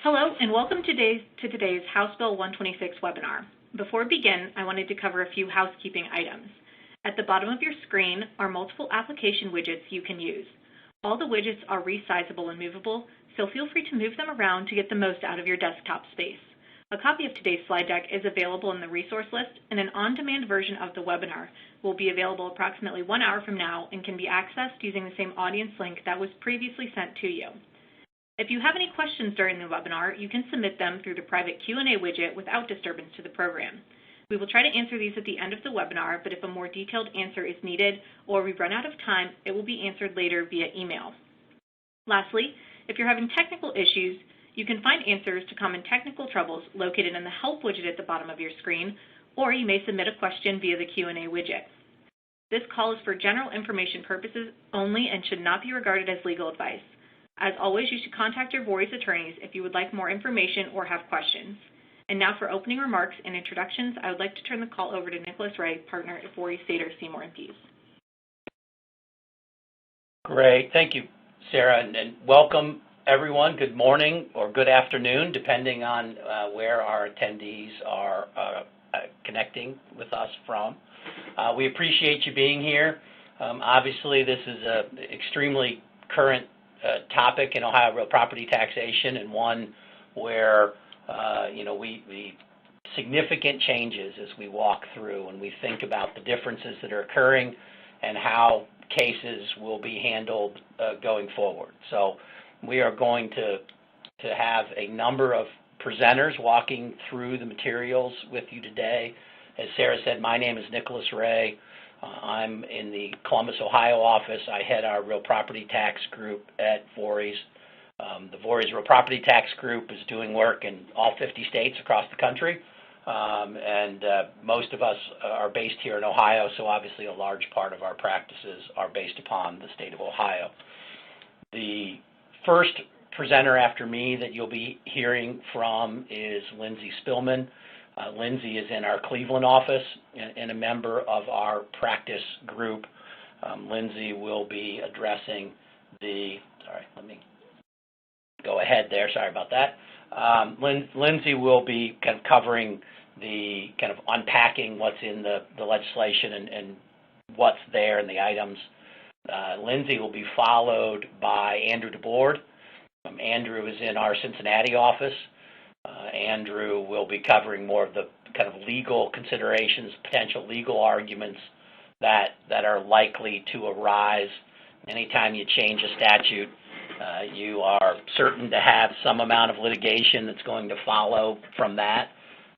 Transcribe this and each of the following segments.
Hello and welcome to today's House Bill 126 webinar. Before we begin, I wanted to cover a few housekeeping items. At the bottom of your screen are multiple application widgets you can use. All the widgets are resizable and movable, so feel free to move them around to get the most out of your desktop space. A copy of today's slide deck is available in the resource list, and an on-demand version of the webinar will be available approximately 1 hour from now and can be accessed using the same audience link that was previously sent to you. If you have any questions during the webinar, you can submit them through the private Q&A widget without disturbance to the program. We will try to answer these at the end of the webinar, but if a more detailed answer is needed or we run out of time, it will be answered later via email. Lastly, if you're having technical issues, you can find answers to common technical troubles located in the Help widget at the bottom of your screen, or you may submit a question via the Q&A widget. This call is for general information purposes only and should not be regarded as legal advice. As always, you should contact your Vorys attorneys if you would like more information or have questions. And now for opening remarks and introductions, I would like to turn the call over to Nicolas Ray, partner at Vorys, Sater, Seymour & Pease. Great. Thank you, Sarah, and welcome everyone. Good morning or good afternoon, depending on where our attendees are connecting with us from. We appreciate you being here. Obviously, this is an extremely current topic in Ohio real property taxation, and one where we significant changes as we walk through and we think about the differences that are occurring and how cases will be handled going forward. So we are going to have a number of presenters walking through the materials with you today. As Sarah said, my name is Nicolas Ray. I'm in the Columbus, Ohio office. I head our real property tax group at Vorys. The Vorys Real Property Tax Group is doing work in all 50 states across the country, and most of us are based here in Ohio, so obviously a large part of our practices are based upon the state of Ohio. The first presenter after me that you'll be hearing from is Lindsay Spillman. Lindsay is in our Cleveland office and a member of our practice group. Lindsay will be addressing let me go ahead there, sorry about that. Lindsay will be kind of covering the kind of unpacking what's in the legislation and what's there and the items. Lindsay will be followed by Andrew DeBord. Andrew is in our Cincinnati office. Andrew will be covering more of the kind of legal considerations, potential legal arguments that are likely to arise. Anytime you change a statute, you are certain to have some amount of litigation that's going to follow from that,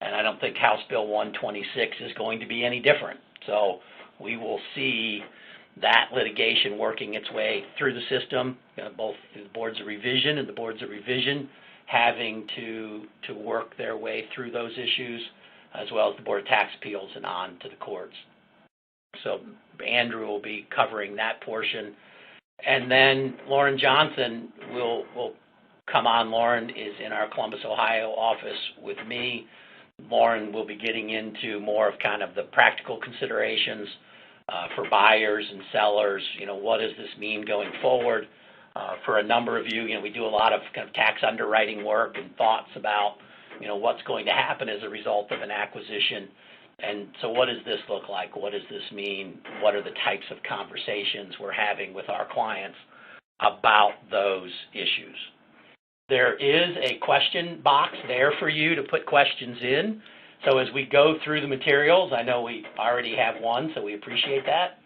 and I don't think House Bill 126 is going to be any different. So we will see that litigation working its way through the system, both the boards of revision and the boards of revision having to work their way through those issues, as well as the Board of Tax Appeals and on to the courts. So Andrew will be covering that portion. And then Lauren Johnson will come on. Lauren is in our Columbus, Ohio office with me. Lauren will be getting into more of kind of the practical considerations for buyers and sellers. What does this mean going forward? For a number of you, we do a lot of kind of tax underwriting work and thoughts about, what's going to happen as a result of an acquisition. And so what does this look like? What does this mean? What are the types of conversations we're having with our clients about those issues? There is a question box there for you to put questions in. So as we go through the materials, I know we already have one, so we appreciate that.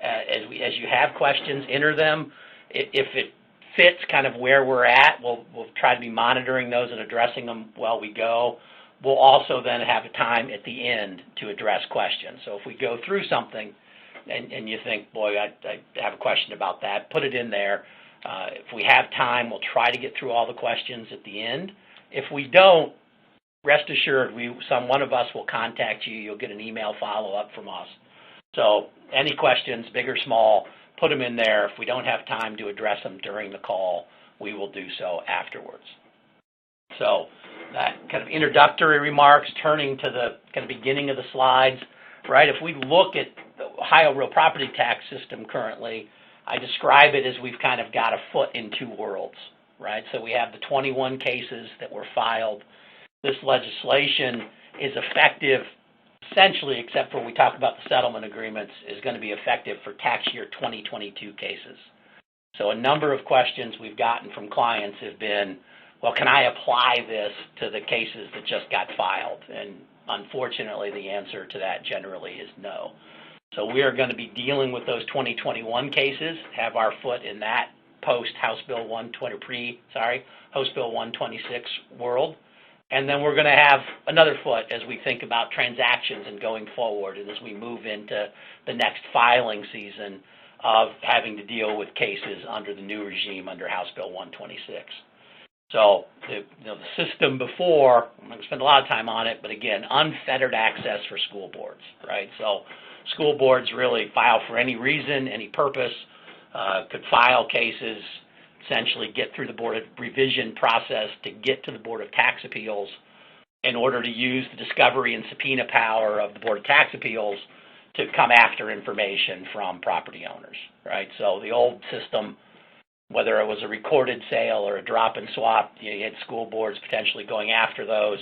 As you have questions, enter them. If it fits kind of where we're at, we'll try to be monitoring those and addressing them while we go. We'll also then have a time at the end to address questions. So if we go through something and you think, boy, I have a question about that, put it in there. If we have time, we'll try to get through all the questions at the end. If we don't, rest assured, one of us will contact you. You'll get an email follow-up from us. So any questions, big or small, put them in there. If we don't have time to address them during the call, we will do so afterwards. So that kind of introductory remarks, turning to the kind of beginning of the slides, right? If we look at the Ohio real property tax system currently, I describe it as we've kind of got a foot in two worlds, right? So we have the 21 cases that were filed. This legislation is effective essentially, except for when we talk about the settlement agreements, is going to be effective for tax year 2022 cases. So a number of questions we've gotten from clients have been, well, can I apply this to the cases that just got filed? And unfortunately, the answer to that generally is no. So we are going to be dealing with those 2021 cases, have our foot in that post-House Bill 126 world. And then we're going to have another foot as we think about transactions and going forward, and as we move into the next filing season of having to deal with cases under the new regime under House Bill 126. So the system before, I'm going to spend a lot of time on it, but again, unfettered access for school boards, right? So school boards really file for any reason, any purpose, could file cases, essentially get through the Board of Revision process to get to the Board of Tax Appeals in order to use the discovery and subpoena power of the Board of Tax Appeals to come after information from property owners, right? So the old system, whether it was a recorded sale or a drop and swap, you had school boards potentially going after those,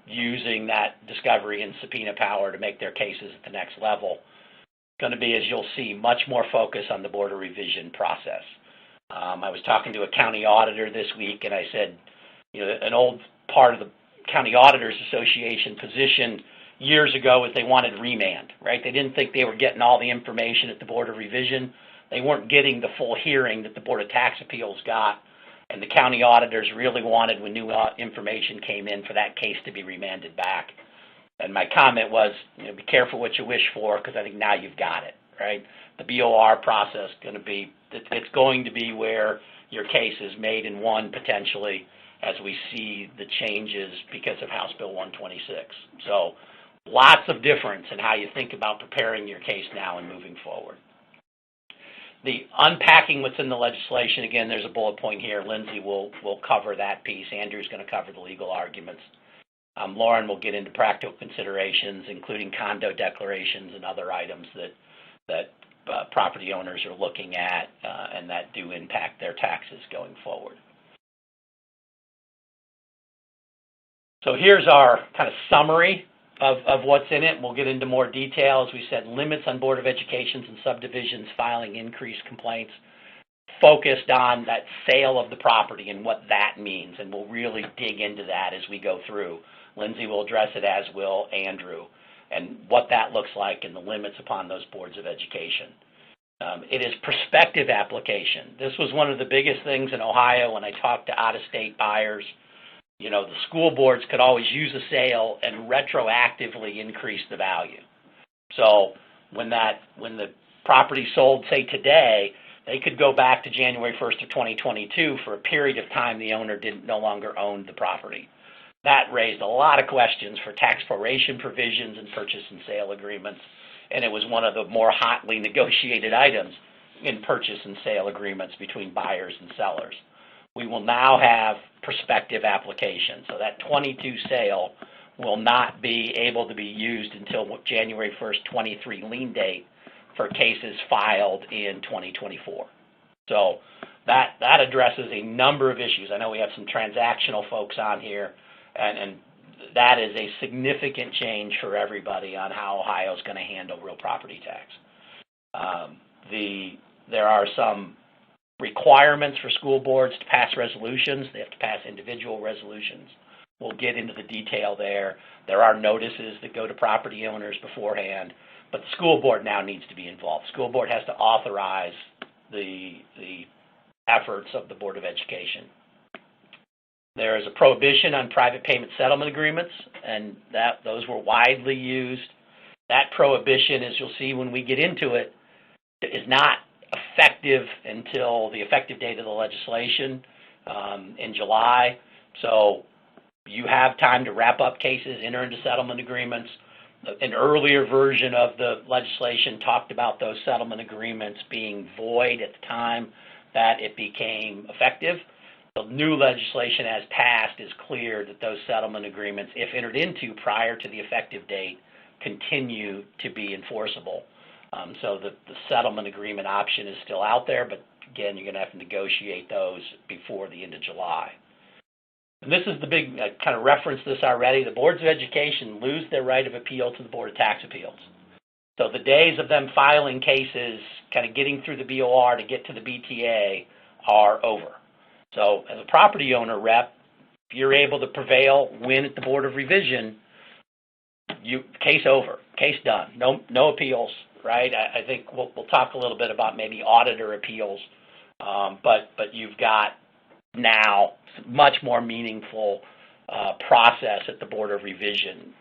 using that discovery and subpoena power to make their cases at the next level. It's going to be, as you'll see, much more focus on the Board of Revision process. I was talking to a county auditor this week, and I said, an old part of the County Auditors Association position years ago was they wanted remand, right? They didn't think they were getting all the information at the Board of Revision. They weren't getting the full hearing that the Board of Tax Appeals got, and the county auditors really wanted, when new information came in, for that case to be remanded back. And my comment was, be careful what you wish for, because I think now you've got it, right? The BOR process it's going to be where your case is made and won potentially as we see the changes because of House Bill 126. So lots of difference in how you think about preparing your case now and moving forward. The unpacking what's in the legislation, again, there's a bullet point here. Lindsay will cover that piece. Andrew's going to cover the legal arguments. Lauren will get into practical considerations, including condo declarations and other items that property owners are looking at and that do impact their taxes going forward. So here's our kind of summary of what's in it. We'll get into more detail. As we said, limits on Board of Educations and subdivisions filing increased complaints, focused on that sale of the property and what that means, and we'll really dig into that as we go through. Lindsay will address it, as will Andrew, and what that looks like and the limits upon those boards of education. It is prospective application. This was one of the biggest things in Ohio when I talked to out-of-state buyers. The school boards could always use a sale and retroactively increase the value. So when the property sold, say today, they could go back to January 1st of 2022 for a period of time the owner no longer owned the property. That raised a lot of questions for tax proration provisions and purchase and sale agreements, and it was one of the more hotly negotiated items in purchase and sale agreements between buyers and sellers. We will now have prospective application, so that 22 sale will not be able to be used until January 1st, 23 lien date for cases filed in 2024. So that addresses a number of issues. I know we have some transactional folks on here, and that is a significant change for everybody on how Ohio is going to handle real property tax. There are some requirements for school boards to pass resolutions. They have to pass individual resolutions. We'll get into the detail there. There are notices that go to property owners beforehand, but the school board now needs to be involved. The school board has to authorize the efforts of the Board of Education. There is a prohibition on private payment settlement agreements, and those were widely used. That prohibition, as you'll see when we get into it, is not effective until the effective date of the legislation in July. So you have time to wrap up cases, enter into settlement agreements. An earlier version of the legislation talked about those settlement agreements being void at the time that it became effective. The new legislation as passed is clear that those settlement agreements, if entered into prior to the effective date, continue to be enforceable. So the settlement agreement option is still out there, but again, you're going to have to negotiate those before the end of July. And this is the big, I kind of referenced this already, the boards of education lose their right of appeal to the Board of Tax Appeals. So the days of them filing cases, kind of getting through the BOR to get to the BTA are over. So as a property owner rep, if you're able to prevail, win at the Board of Revision, case over, case done, no appeals, right? I think we'll talk a little bit about maybe auditor appeals, but you've got now much more meaningful process at the Board of Revision.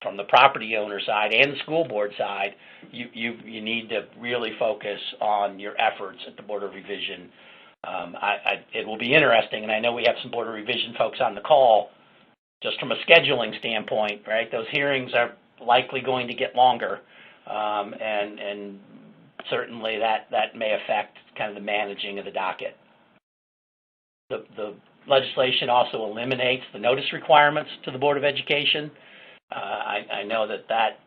From the property owner side and the school board side, you need to really focus on your efforts at the Board of Revision. It will be interesting, and I know we have some Board of Revision folks on the call, just from a scheduling standpoint, right? Those hearings are likely going to get longer, and certainly that may affect kind of the managing of the docket. The legislation also eliminates the notice requirements to the Board of Education. I know that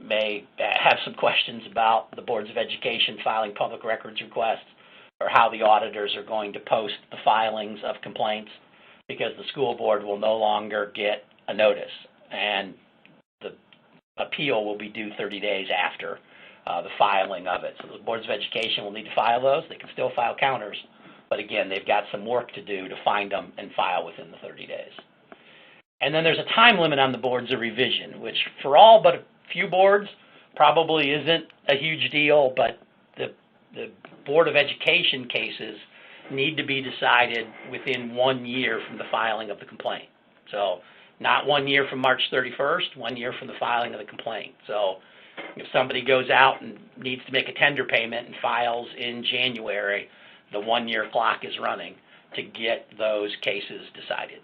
may have some questions about the boards of education filing public records requests or how the auditors are going to post the filings of complaints, because the school board will no longer get a notice, and the appeal will be due 30 days after the filing of it. So the boards of education will need to file those. They can still file counters, but again, they've got some work to do to find them and file within the 30 days. And then there's a time limit on the boards of revision, which for all but a few boards probably isn't a huge deal, but the Board of Education cases need to be decided within 1 year from the filing of the complaint. So not 1 year from March 31st, 1 year from the filing of the complaint. So if somebody goes out and needs to make a tender payment and files in January, the 1 year clock is running to get those cases decided.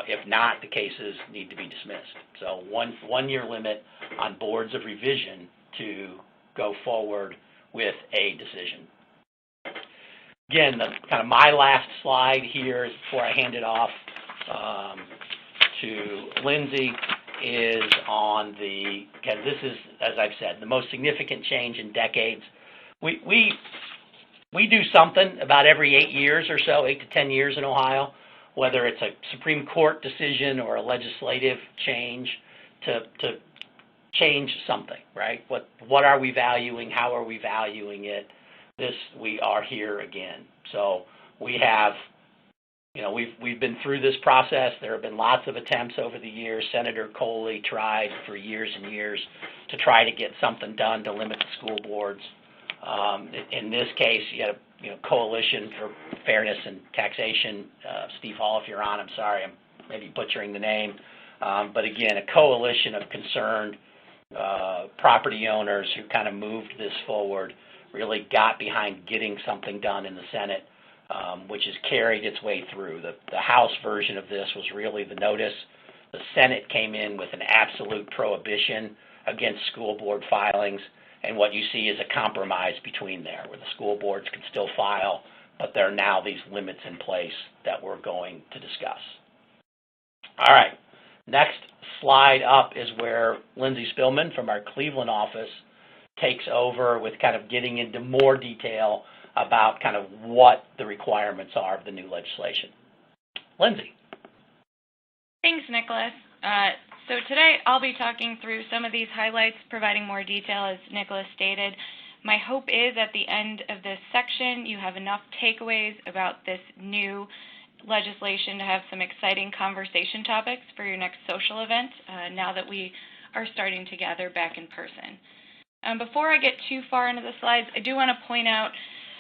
If not, the cases need to be dismissed. So one year limit on boards of revision to go forward with a decision. Again, kind of my last slide here before I hand it off to Lindsay is on because this is, as I've said, the most significant change in decades. We do something about every 8 years or so, 8 to 10 years in Ohio, whether it's a Supreme Court decision or a legislative change to change something, right? What are we valuing? How are we valuing it? We are here again. So we have, we've been through this process. There have been lots of attempts over the years. Senator Coley tried for years and years to try to get something done to limit the school boards. In this case, you had a Coalition for Fairness and Taxation. Steve Hall, if you're on, I'm sorry, I'm maybe butchering the name. But again, a coalition of concerned property owners who kind of moved this forward, really got behind getting something done in the Senate, which has carried its way through. The House version of this was really the notice. The Senate came in with an absolute prohibition against school board filings, and what you see is a compromise between there, where the school boards can still file, but there are now these limits in place that we're going to discuss. All right, next slide up is where Lindsay Spillman from our Cleveland office takes over with kind of getting into more detail about kind of what the requirements are of the new legislation. Lindsay. Thanks, Nicholas. So today I'll be talking through some of these highlights, providing more detail, as Nicholas stated. My hope is at the end of this section you have enough takeaways about this new legislation to have some exciting conversation topics for your next social event now that we are starting to gather back in person. Before I get too far into the slides, I do want to point out,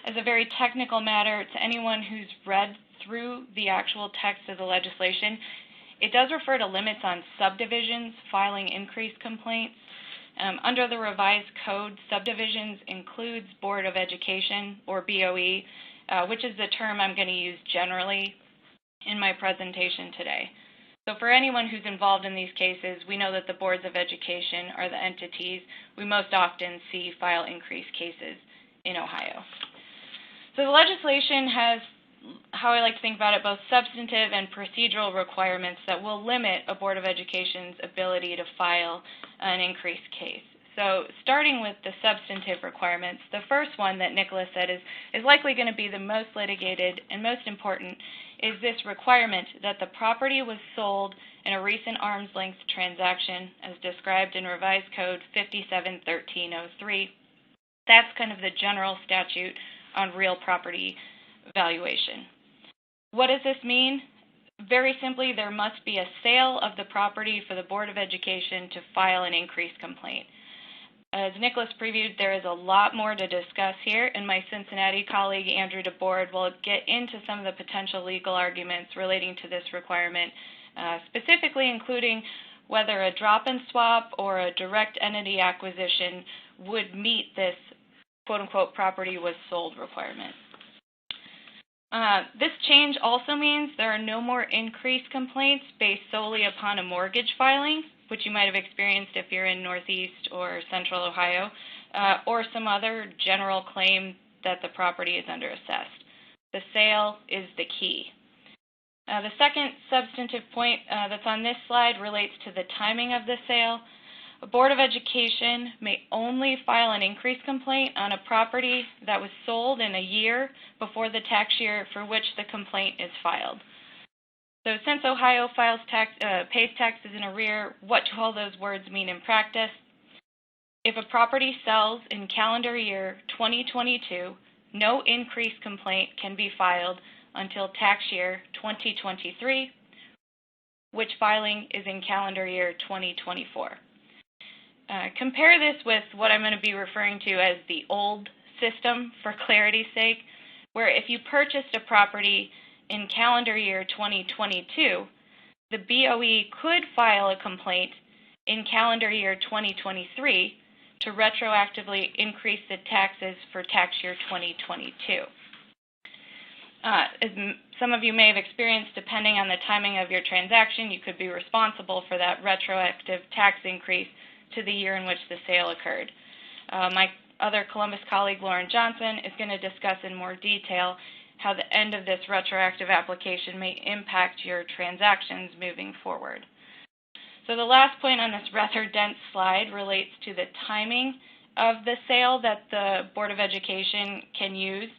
as a very technical matter, to anyone who's read through the actual text of the legislation, it does refer to limits on subdivisions filing increased complaints. Under the revised code, subdivisions includes Board of Education, or BOE, which is the term I'm going to use generally in my presentation today. So for anyone who's involved in these cases, we know that the boards of education are the entities we most often see file increased cases in Ohio. So the legislation has, how I like to think about it, both substantive and procedural requirements that will limit a Board of Education's ability to file an increased case. So starting with the substantive requirements, the first one that Nicolas said is likely going to be the most litigated and most important is this requirement that the property was sold in a recent arm's length transaction as described in Revised Code 571303. That's kind of the general statute on real property valuation. What does this mean? Very simply, there must be a sale of the property for the Board of Education to file an increased complaint. As Nicolas previewed, there is a lot more to discuss here, and my Cincinnati colleague, Andrew DeBord, will get into some of the potential legal arguments relating to this requirement, specifically including whether a drop-and-swap or a direct entity acquisition would meet this quote-unquote property was sold requirement. This change also means there are no more increased complaints based solely upon a mortgage filing, which you might have experienced if you're in Northeast or Central Ohio, or some other general claim that the property is underassessed. The sale is the key. The second substantive point that's on this slide relates to the timing of the sale. A Board of Education may only file an increased complaint on a property that was sold in a year before the tax year for which the complaint is filed. So since Ohio pays taxes in arrear, what do all those words mean in practice? If a property sells in calendar year 2022, no increased complaint can be filed until tax year 2023, which filing is in calendar year 2024. Compare this with what I'm going to be referring to as the old system for clarity's sake, where if you purchased a property in calendar year 2022, the BOE could file a complaint in calendar year 2023 to retroactively increase the taxes for tax year 2022. As some of you may have experienced, depending on the timing of your transaction, you could be responsible for that retroactive tax increase to the year in which the sale occurred. My other Columbus colleague, Lauren Johnson, is going to discuss in more detail how the end of this retroactive application may impact your transactions moving forward. So the last point on this rather dense slide relates to the timing of the sale that the Board of Education can use.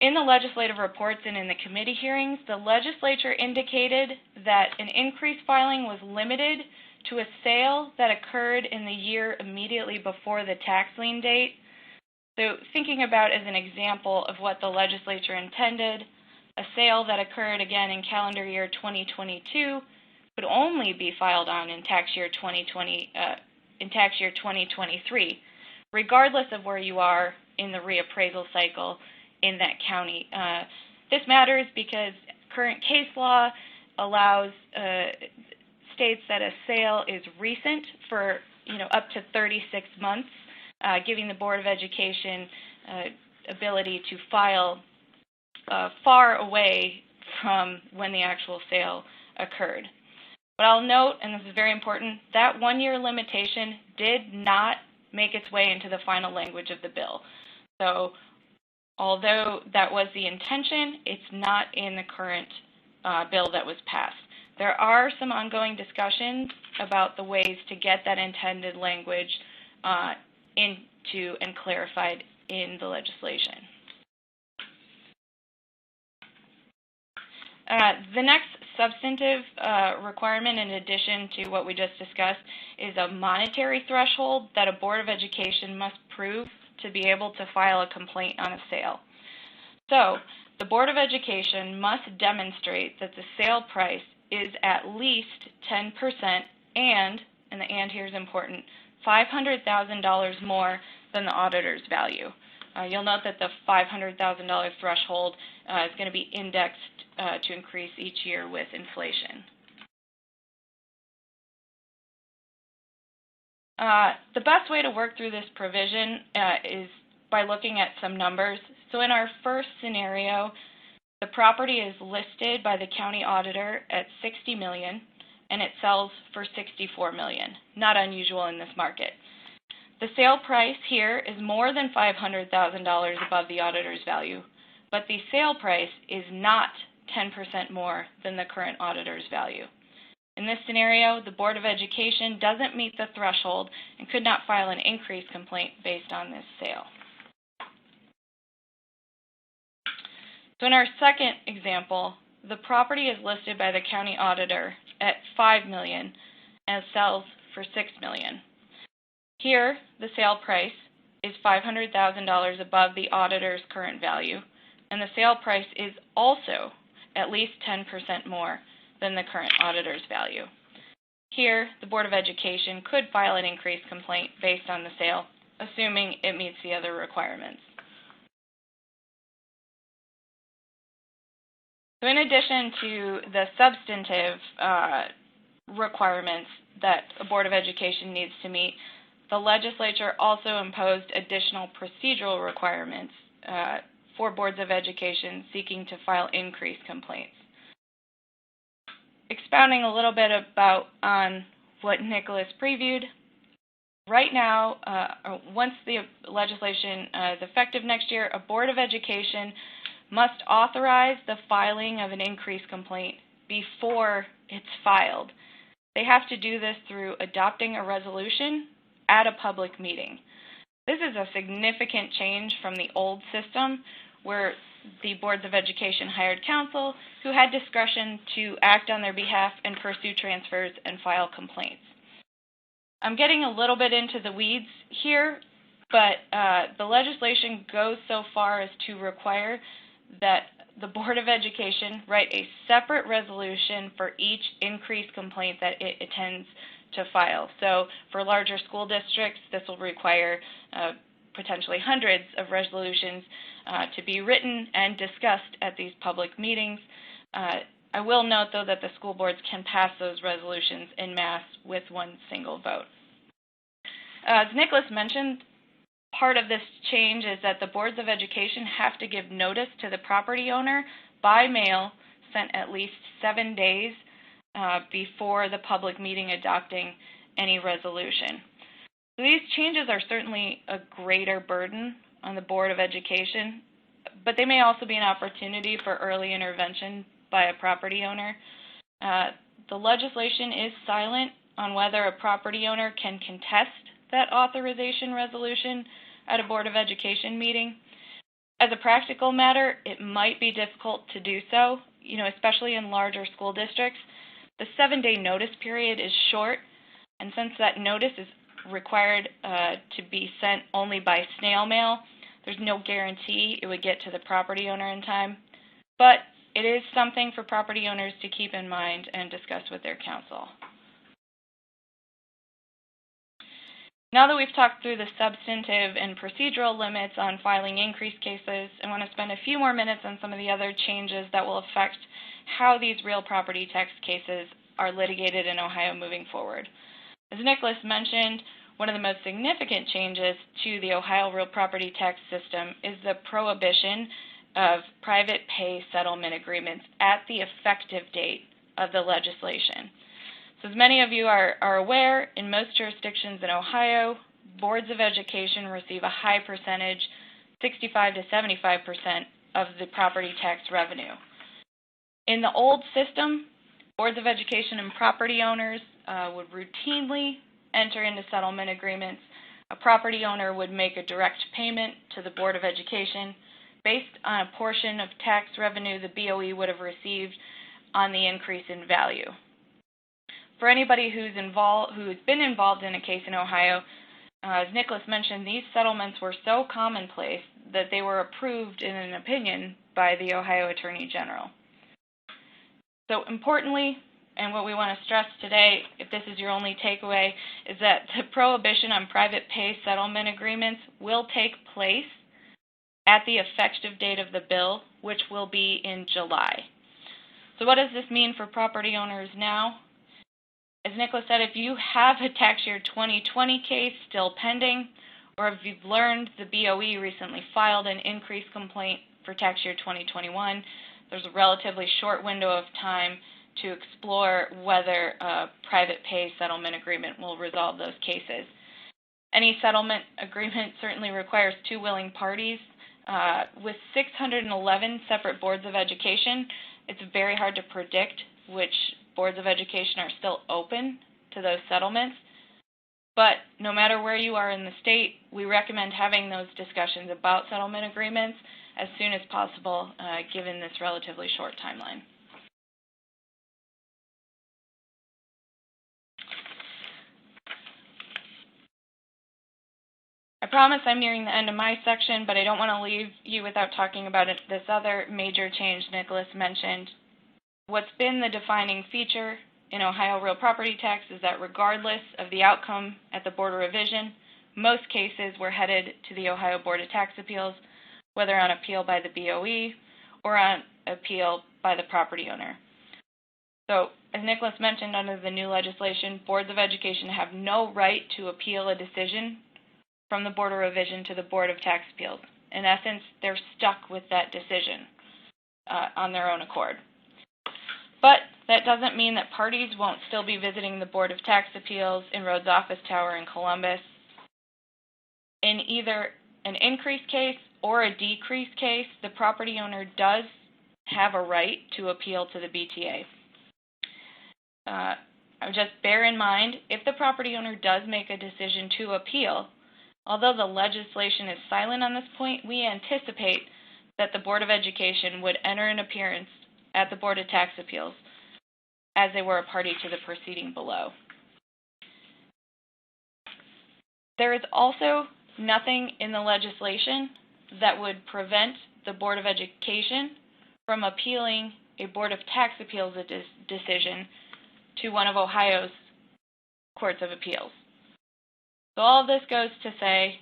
In the legislative reports and in the committee hearings, the legislature indicated that an increased filing was limited to a sale that occurred in the year immediately before the tax lien date. So thinking about as an example of what the legislature intended, a sale that occurred again in calendar year 2022 could only be filed on in tax year 2023, regardless of where you are in the reappraisal cycle in that county. This matters because current case law allows states that a sale is recent for up to 36 months, giving the Board of Education ability to file far away from when the actual sale occurred. But I'll note, and this is very important, that one-year limitation did not make its way into the final language of the bill. So although that was the intention, it's not in the current bill that was passed. There are some ongoing discussions about the ways to get that intended language into and clarified in the legislation. The next substantive requirement, in addition to what we just discussed, is a monetary threshold that a Board of Education must prove to be able to file a complaint on a sale. So the Board of Education must demonstrate that the sale price is at least 10% and the and here is important, $500,000 more than the auditor's value. You'll note that the $500,000 threshold is going to be indexed to increase each year with inflation. The best way to work through this provision is by looking at some numbers. So in our first scenario, the property is listed by the county auditor at $60 million, and it sells for $64 million. Not unusual in this market. The sale price here is more than $500,000 above the auditor's value, but the sale price is not 10% more than the current auditor's value. In this scenario, the Board of Education doesn't meet the threshold and could not file an increase complaint based on this sale. So in our second example, the property is listed by the county auditor at $5 million and sells for $6 million. Here, the sale price is $500,000 above the auditor's current value, and the sale price is also at least 10% more than the current auditor's value. Here, the Board of Education could file an increase complaint based on the sale, assuming it meets the other requirements. So in addition to the substantive requirements that a Board of Education needs to meet, the legislature also imposed additional procedural requirements for boards of education seeking to file increase complaints. Expounding a little bit on what Nicholas previewed, right now, once the legislation is effective next year, a Board of Education must authorize the filing of an increase complaint before it's filed. They have to do this through adopting a resolution at a public meeting. This is a significant change from the old system where the boards of education hired counsel who had discretion to act on their behalf and pursue transfers and file complaints. I'm getting a little bit into the weeds here, but the legislation goes so far as to require that the Board of Education write a separate resolution for each increase complaint that it intends to file. So for larger school districts, this will require potentially hundreds of resolutions to be written and discussed at these public meetings. I will note, though, that the school boards can pass those resolutions en masse with one single vote. As Nicholas mentioned, part of this change is that the boards of education have to give notice to the property owner by mail sent at least 7 days before the public meeting adopting any resolution. So these changes are certainly a greater burden on the Board of Education, but they may also be an opportunity for early intervention by a property owner. The legislation is silent on whether a property owner can contest that authorization resolution at a Board of Education meeting. As a practical matter, it might be difficult to do so, especially in larger school districts. The 7-day notice period is short, and since that notice is required to be sent only by snail mail, there's no guarantee it would get to the property owner in time. But it is something for property owners to keep in mind and discuss with their counsel. Now that we've talked through the substantive and procedural limits on filing increase cases, I want to spend a few more minutes on some of the other changes that will affect how these real property tax cases are litigated in Ohio moving forward. As Nicholas mentioned, one of the most significant changes to the Ohio real property tax system is the prohibition of private pay settlement agreements at the effective date of the legislation. So as many of you are aware, in most jurisdictions in Ohio, boards of education receive a high percentage, 65 to 75% of the property tax revenue. In the old system, boards of education and property owners would routinely enter into settlement agreements. A property owner would make a direct payment to the Board of Education based on a portion of tax revenue the BOE would have received on the increase in value. For anybody who's been involved in a case in Ohio, as Nicholas mentioned, these settlements were so commonplace that they were approved in an opinion by the Ohio Attorney General. So importantly, and what we want to stress today, if this is your only takeaway, is that the prohibition on private pay settlement agreements will take place at the effective date of the bill, which will be in July. So what does this mean for property owners now? As Nicholas said, if you have a tax year 2020 case still pending, or if you've learned the BOE recently filed an increase complaint for tax year 2021, there's a relatively short window of time to explore whether a private pay settlement agreement will resolve those cases. Any settlement agreement certainly requires two willing parties. With 611 separate boards of education, it's very hard to predict which boards of education are still open to those settlements. But no matter where you are in the state, we recommend having those discussions about settlement agreements as soon as possible, given this relatively short timeline. I promise I'm nearing the end of my section, but I don't want to leave you without talking about this other major change Nicholas mentioned. What's been the defining feature in Ohio real property tax is that regardless of the outcome at the Board of Revision, most cases were headed to the Ohio Board of Tax Appeals, whether on appeal by the BOE or on appeal by the property owner. So, as Nicholas mentioned, under the new legislation, boards of education have no right to appeal a decision from the Board of Revision to the Board of Tax Appeals. In essence, they're stuck with that decision on their own accord. But that doesn't mean that parties won't still be visiting the Board of Tax Appeals in Rhodes Office Tower in Columbus. In either an increased case or a decreased case, the property owner does have a right to appeal to the BTA. Just bear in mind, if the property owner does make a decision to appeal, although the legislation is silent on this point, we anticipate that the Board of Education would enter an appearance at the Board of Tax Appeals as they were a party to the proceeding below. There is also nothing in the legislation that would prevent the Board of Education from appealing a Board of Tax Appeals decision to one of Ohio's courts of appeals. So all of this goes to say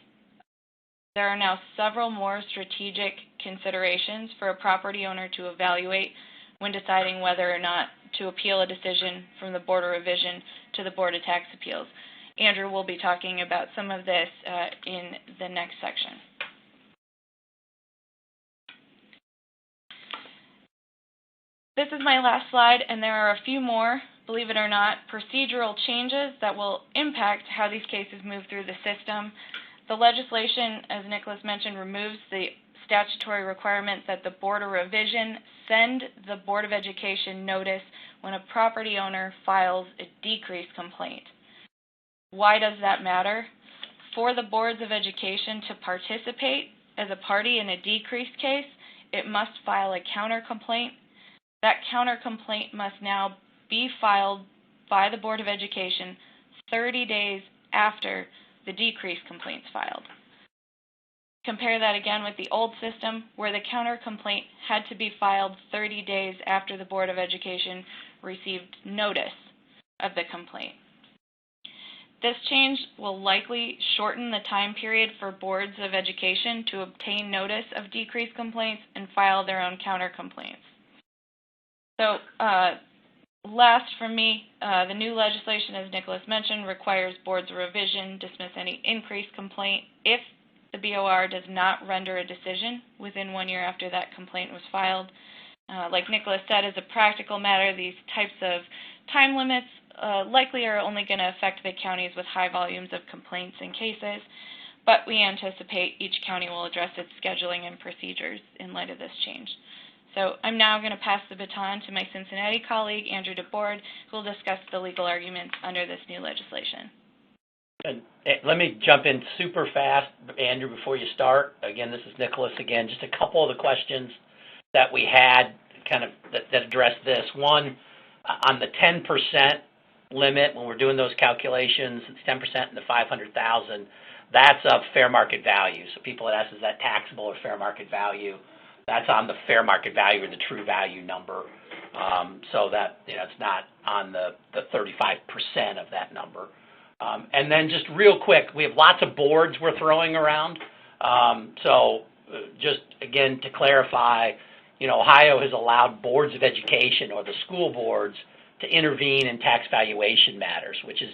there are now several more strategic considerations for a property owner to evaluate when deciding whether or not to appeal a decision from the Board of Revision to the Board of Tax Appeals. Andrew will be talking about some of this in the next section. This is my last slide, and there are a few more, believe it or not, procedural changes that will impact how these cases move through the system. The legislation, as Nicholas mentioned, removes the statutory requirement that the Board of Revision send the Board of Education notice when a property owner files a decrease complaint. Why does that matter? For the boards of education to participate as a party in a decrease case, it must file a counter complaint. That counter complaint must now be filed by the Board of Education 30 days after the decrease complaint's filed. Compare that again with the old system, where the counter complaint had to be filed 30 days after the Board of Education received notice of the complaint. This change will likely shorten the time period for boards of education to obtain notice of decrease complaints and file their own counter complaints. So, last from me, the new legislation, as Nicholas mentioned, requires boards of revision dismiss any increased complaint if the BOR does not render a decision within 1 year after that complaint was filed. Like Nicholas said, as a practical matter, these types of time limits likely are only going to affect the counties with high volumes of complaints and cases, but we anticipate each county will address its scheduling and procedures in light of this change. So I'm now going to pass the baton to my Cincinnati colleague, Andrew DeBord, who will discuss the legal arguments under this new legislation. And let me jump in super fast, Andrew, before you start. Again, this is Nicholas again. Just a couple of the questions that we had kind of that address this. One, on the 10% limit, when we're doing those calculations, it's 10% in the $500,000. That's of fair market value. So people had asked, is that taxable or fair market value? That's on the fair market value or the true value number. So that, it's not on the 35% of that number. And then just real quick, we have lots of boards we're throwing around. So just again to clarify, Ohio has allowed boards of education or the school boards to intervene in tax valuation matters, which is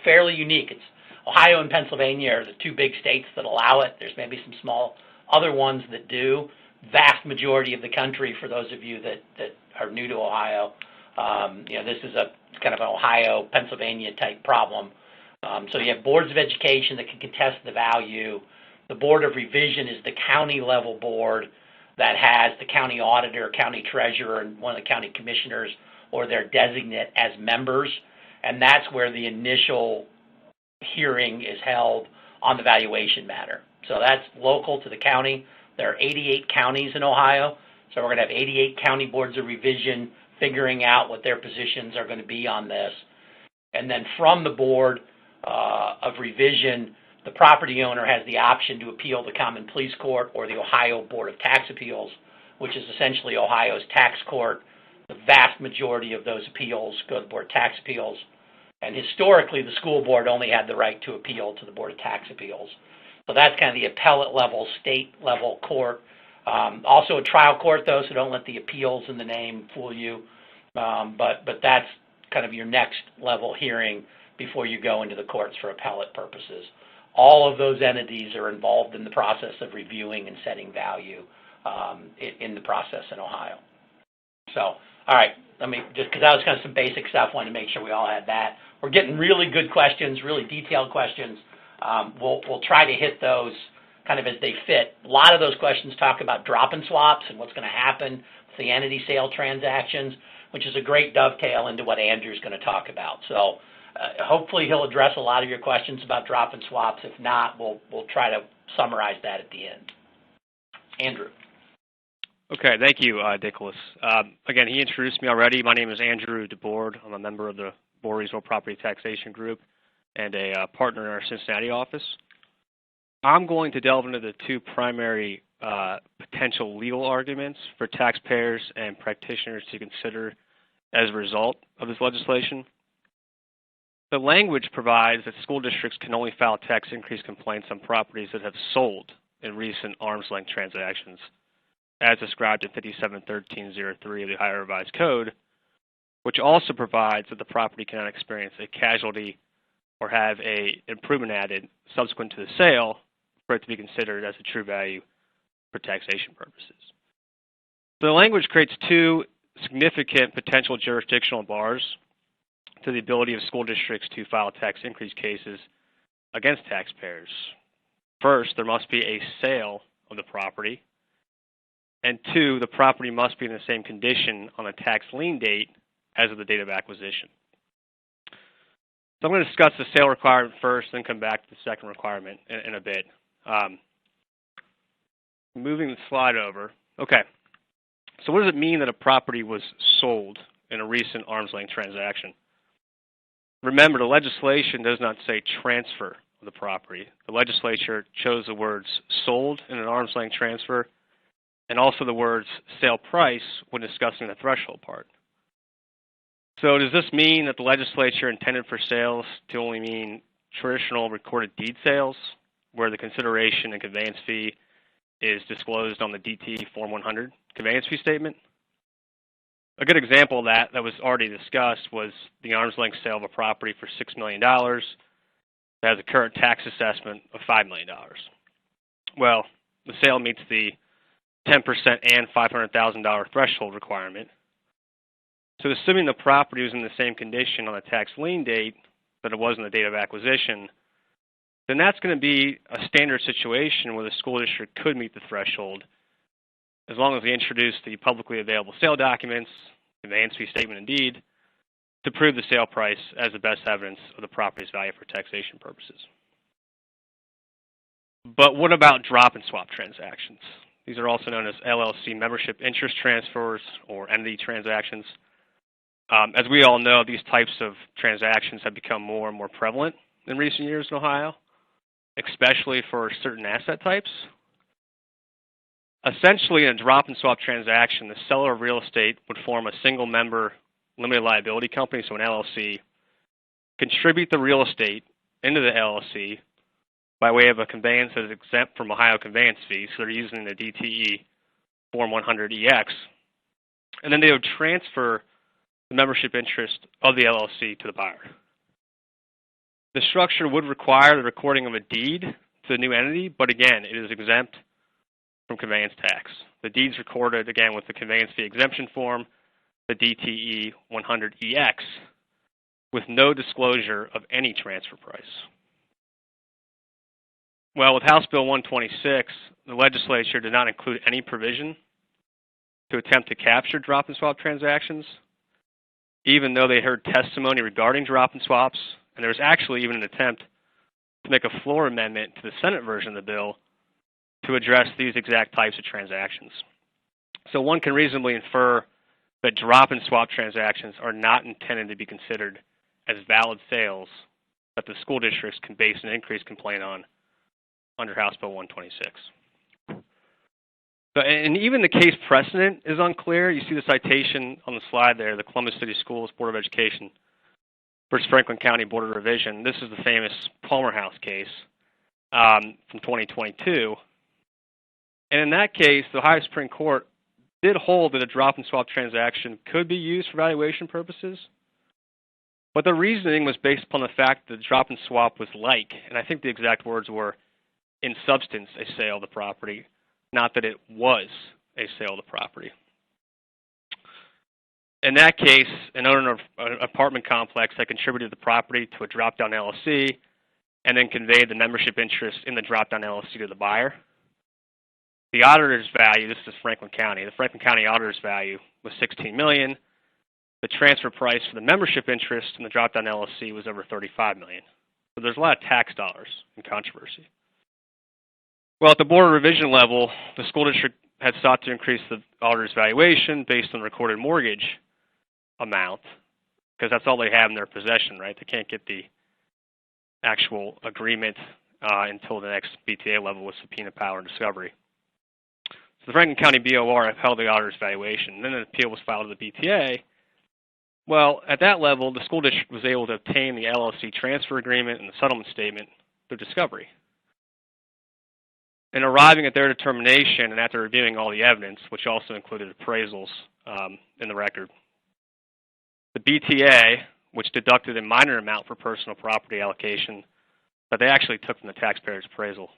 fairly unique. It's Ohio and Pennsylvania are the two big states that allow it. There's maybe some small other ones that do. Vast majority of the country, for those of you that are new to Ohio, this is kind of an Ohio, Pennsylvania type problem. So you have boards of education that can contest the value. The Board of Revision is the county level board that has the county auditor, county treasurer, and one of the county commissioners or their designate as members, and that's where the initial hearing is held on the valuation matter. So that's local to the county. There are 88 counties in Ohio, so we're going to have 88 county boards of revision figuring out what their positions are going to be on this. And then from the board of revision, the property owner has the option to appeal the Common Pleas Court or the Ohio Board of Tax Appeals, which is essentially Ohio's tax court. The vast majority of those appeals go to the Board of Tax Appeals. And historically, the school board only had the right to appeal to the Board of Tax Appeals. So that's kind of the appellate level, state level court. Also a trial court, though, so don't let the appeals in the name fool you. But that's kind of your next level hearing before you go into the courts for appellate purposes. All of those entities are involved in the process of reviewing and setting value in the process in Ohio. So, all right, let me, just because that was kind of some basic stuff, wanted to make sure we all had that. We're getting really good questions, really detailed questions. We'll try to hit those kind of as they fit. A lot of those questions talk about drop and swaps and what's going to happen with the entity sale transactions, which is a great dovetail into what Andrew's going to talk about. So hopefully he'll address a lot of your questions about drop and swaps. If not, we'll try to summarize that at the end. Andrew. Okay, thank you, Nicolas. Again, he introduced me already. My name is Andrew DeBord. I'm a member of the Vorys Real Property Taxation Group and a partner in our Cincinnati office. I'm going to delve into the two primary potential legal arguments for taxpayers and practitioners to consider as a result of this legislation. The language provides that school districts can only file tax increase complaints on properties that have sold in recent arm's length transactions, as described in 5713.03 of the Ohio Revised Code, which also provides that the property cannot experience a casualty or have a improvement added subsequent to the sale for it to be considered as a true value for taxation purposes. So the language creates two significant potential jurisdictional bars to the ability of school districts to file tax increase cases against taxpayers. First, there must be a sale of the property, and two, the property must be in the same condition on the tax lien date as of the date of acquisition. So I'm going to discuss the sale requirement first, then come back to the second requirement in a bit. Moving the slide over. Okay, so what does it mean that a property was sold in a recent arm's length transaction? Remember, the legislation does not say transfer of the property. The legislature chose the words sold in an arm's length transfer and also the words sale price when discussing the threshold part. So does this mean that the legislature intended for sales to only mean traditional recorded deed sales, where the consideration and conveyance fee is disclosed on the DT Form 100 conveyance fee statement? A good example of that was already discussed was the arm's length sale of a property for $6 million that has a current tax assessment of $5 million. Well, the sale meets the 10% and $500,000 threshold requirement. So assuming the property was in the same condition on the tax lien date that it was on the date of acquisition, then that's going to be a standard situation where the school district could meet the threshold as long as they introduce the publicly available sale documents, conveyance fee statement and deed, to prove the sale price as the best evidence of the property's value for taxation purposes. But what about drop and swap transactions? These are also known as LLC membership interest transfers or entity transactions. As we all know, these types of transactions have become more and more prevalent in recent years in Ohio, especially for certain asset types. Essentially, in a drop and swap transaction, the seller of real estate would form a single member limited liability company, so an LLC, contribute the real estate into the LLC by way of a conveyance that is exempt from Ohio conveyance fees, so they're using the DTE Form 100EX, and then they would transfer the membership interest of the LLC to the buyer. The structure would require the recording of a deed to the new entity, but again, it is exempt from conveyance tax. The deed's recorded, again, with the conveyance fee exemption form, the DTE 100EX, with no disclosure of any transfer price. Well, with House Bill 126, the legislature did not include any provision to attempt to capture drop and swap transactions. even though they heard testimony regarding drop and swaps, and there was actually even an attempt to make a floor amendment to the Senate version of the bill to address these exact types of transactions. So one can reasonably infer that drop and swap transactions are not intended to be considered as valid sales that the school districts can base an increased complaint on under House Bill 126. So, and even the case precedent is unclear. You see the citation on the slide there, the Columbus City Schools Board of Education versus Franklin County Board of Revision. This is the famous Palmer House case from 2022. And in that case, the Ohio Supreme Court did hold that a drop and swap transaction could be used for valuation purposes. But the reasoning was based upon the fact that the drop and swap was like, and I think the exact words were, in substance, a sale of the property, not that it was a sale of the property. In that case, an owner of an apartment complex had contributed the property to a drop-down LLC and then conveyed the membership interest in the drop-down LLC to the buyer. The auditor's value, this is Franklin County, the Franklin County auditor's value was $16 million. The transfer price for the membership interest in the drop-down LLC was over $35 million. So there's a lot of tax dollars in controversy. Well, at the Board of Revision level, the school district had sought to increase the auditor's valuation based on the recorded mortgage amount, because that's all they have in their possession, right? They can't get the actual agreement until the next BTA level with subpoena power and discovery. So the Franklin County BOR upheld the auditor's valuation. Then an appeal was filed to the BTA. Well, at that level, the school district was able to obtain the LLC transfer agreement and the settlement statement through discovery. In arriving at their determination and after reviewing all the evidence, which also included appraisals in the record, the BTA, which deducted a minor amount for personal property allocation that they actually took from the taxpayer's appraisal,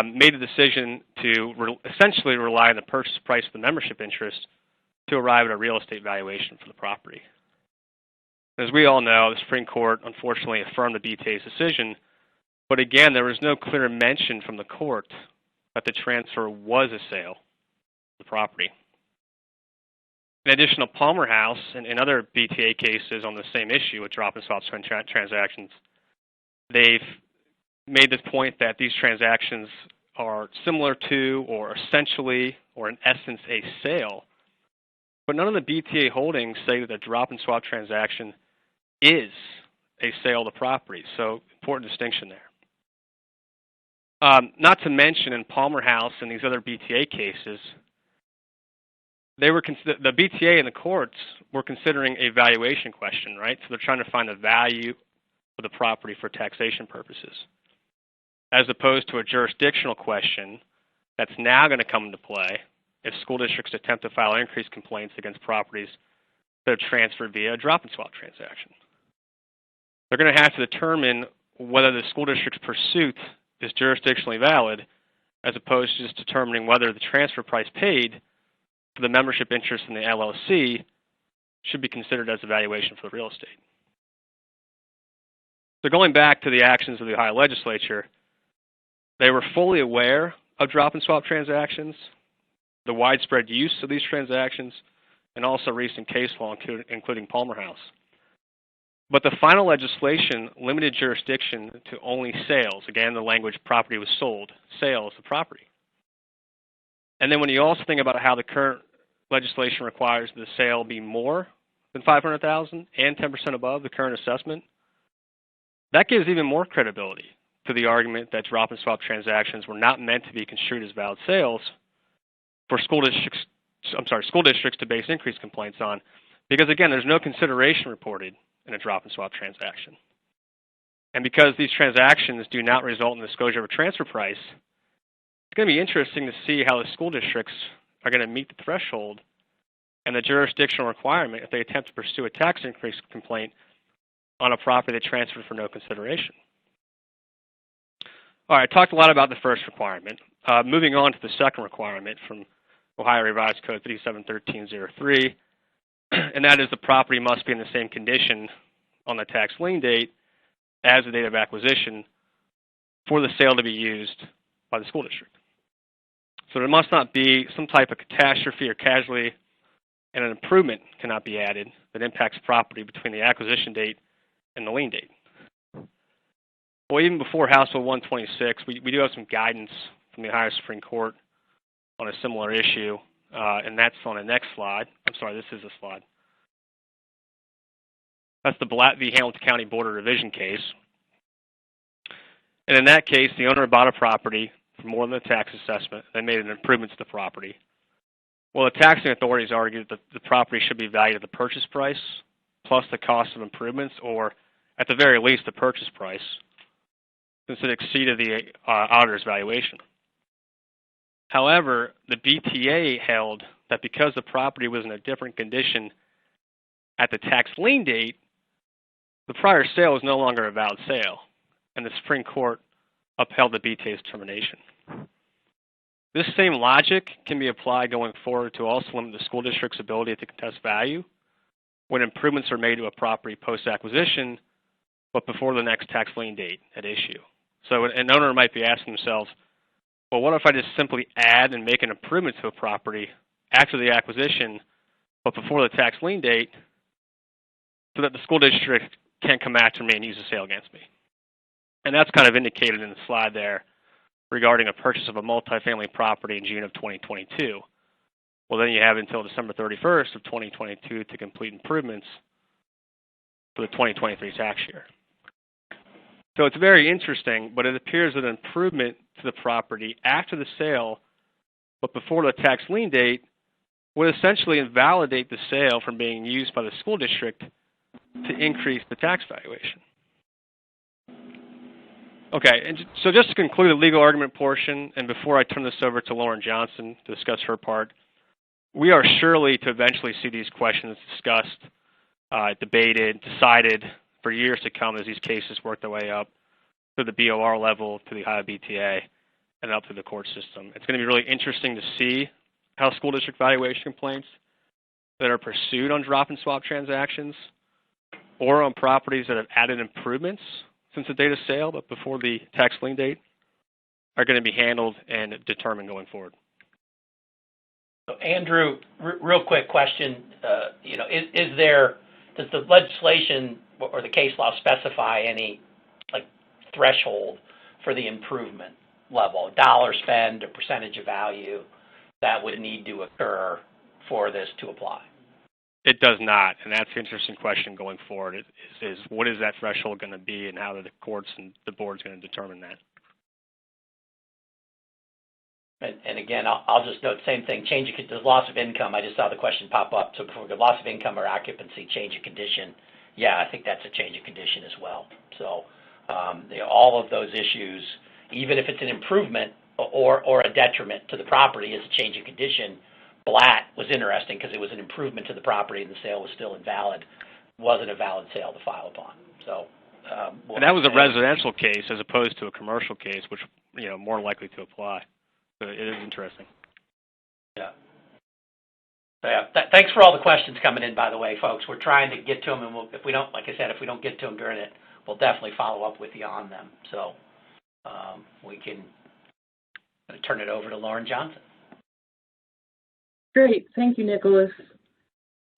made the decision to essentially rely on the purchase price of the membership interest to arrive at a real estate valuation for the property. As we all know, the Supreme Court unfortunately affirmed the BTA's decision, but again, there was no clear mention from the court that the transfer was a sale of the property. In addition to Palmer House and other BTA cases on the same issue with drop and swap transactions, they've made the point that these transactions are similar to or essentially or in essence a sale. But none of the BTA holdings say that a drop and swap transaction is a sale of the property. So important distinction there. Not to mention in Palmer House and these other BTA cases, the BTA and the courts were considering a valuation question, right? So they're trying to find the value of the property for taxation purposes, as opposed to a jurisdictional question that's now going to come into play if school districts attempt to file increased complaints against properties that are transferred via a drop and swap transaction. They're going to have to determine whether the school district's pursuit is jurisdictionally valid, as opposed to just determining whether the transfer price paid for the membership interest in the LLC should be considered as a valuation for the real estate. So going back to the actions of the Ohio legislature, they were fully aware of drop and swap transactions, the widespread use of these transactions, and also recent case law, including Palmer House. But the final legislation limited jurisdiction to only sales. Again, the language property was sold, sales of property. And then when you also think about how the current legislation requires the sale be more than $500,000 and 10% above the current assessment, that gives even more credibility to the argument that drop and swap transactions were not meant to be construed as valid sales for school districts to base increased complaints on, because again, there's no consideration reported in a drop and swap transaction. And because these transactions do not result in the disclosure of a transfer price, it's going to be interesting to see how the school districts are going to meet the threshold and the jurisdictional requirement if they attempt to pursue a tax increase complaint on a property they transferred for no consideration. All right, I talked a lot about the first requirement. Moving on to the second requirement from Ohio Revised Code 571303, and that is the property must be in the same condition on the tax lien date as the date of acquisition for the sale to be used by the school district. So there must not be some type of catastrophe or casualty and an improvement cannot be added that impacts property between the acquisition date and the lien date. Well, even before House Bill 126, we do have some guidance from the Ohio Supreme Court on a similar issue, and that's on the next slide. I'm sorry, this is a slide. That's the Blatt v. Hamilton County Board of Revision case. And in that case, the owner bought a property for more than the tax assessment. They made an improvement to the property. Well, the taxing authorities argued that the property should be valued at the purchase price plus the cost of improvements, or at the very least, the purchase price, since it exceeded the auditor's valuation. However, the BTA held that because the property was in a different condition at the tax lien date, the prior sale was no longer a valid sale, and the Supreme Court upheld the BTA's determination. This same logic can be applied going forward to also limit the school district's ability to contest value when improvements are made to a property post-acquisition, but before the next tax lien date at issue. So an owner might be asking themselves, well, what if I just simply add and make an improvement to a property after the acquisition, but before the tax lien date, so that the school district can't come after me and use the sale against me? And that's kind of indicated in the slide there regarding a purchase of a multifamily property in June of 2022. Well, then you have until December 31st of 2022 to complete improvements for the 2023 tax year. So it's very interesting, but it appears that an improvement to the property after the sale, but before the tax lien date, would essentially invalidate the sale from being used by the school district to increase the tax valuation. Okay, and so just to conclude the legal argument portion, and before I turn this over to Lauren Johnson to discuss her part, we are surely to eventually see these questions discussed, debated, decided for years to come as these cases work their way up to the BOR level, to the Ohio BTA, and up to the court system. It's going to be really interesting to see how school district valuation complaints that are pursued on drop and swap transactions or on properties that have added improvements since the date of sale, but before the tax lien date, are going to be handled and determined going forward. So Andrew, real quick question. Does the legislation or the case law specify any threshold for the improvement level, dollar spend or percentage of value that would need to occur for this to apply? It does not, and that's an interesting question going forward. Is what is that threshold going to be, and how are the courts and the board's going to determine that? And again, I'll just note the same thing. The loss of income. I just saw the question pop up. So before we go, loss of income or occupancy, change of condition. Yeah, I think that's a change of condition as well. So all of those issues, even if it's an improvement or a detriment to the property, is a change of condition. Blatt was interesting because it was an improvement to the property and the sale was still invalid. Wasn't a valid sale to file upon. So, and that was a residential case as opposed to a commercial case, which more likely to apply. So it is interesting. Yeah. Thanks for all the questions coming in, by the way, folks. We're trying to get to them, and if we don't get to them during it, we'll definitely follow up with you on them. So we can turn it over to Lauren Johnson. Great. Thank you, Nicholas.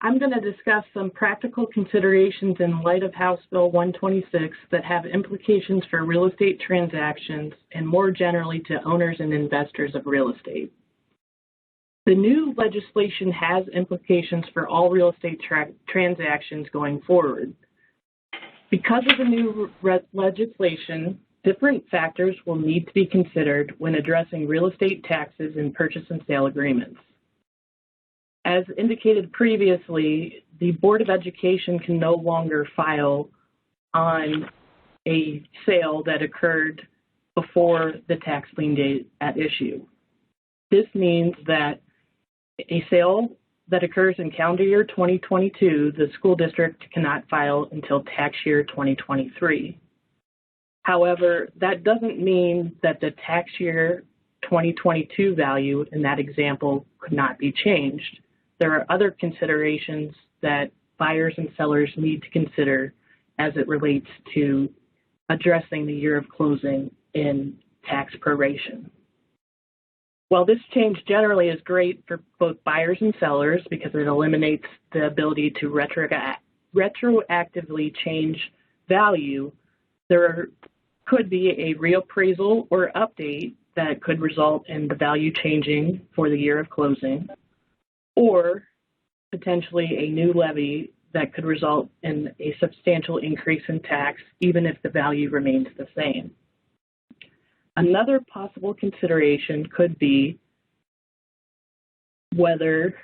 I'm going to discuss some practical considerations in light of House Bill 126 that have implications for real estate transactions and more generally to owners and investors of real estate. The new legislation has implications for all real estate transactions going forward. Because of the new legislation, different factors will need to be considered when addressing real estate taxes in purchase and sale agreements. As indicated previously, the Board of Education can no longer file on a sale that occurred before the tax lien date at issue. This means that a sale that occurs in calendar year 2022, the school district cannot file until tax year 2023. However, that doesn't mean that the tax year 2022 value in that example could not be changed. There are other considerations that buyers and sellers need to consider as it relates to addressing the year of closing in tax proration. While this change generally is great for both buyers and sellers because it eliminates the ability to retroactively change value, there could be a reappraisal or update that could result in the value changing for the year of closing, or potentially a new levy that could result in a substantial increase in tax even if the value remains the same. Another possible consideration could be whether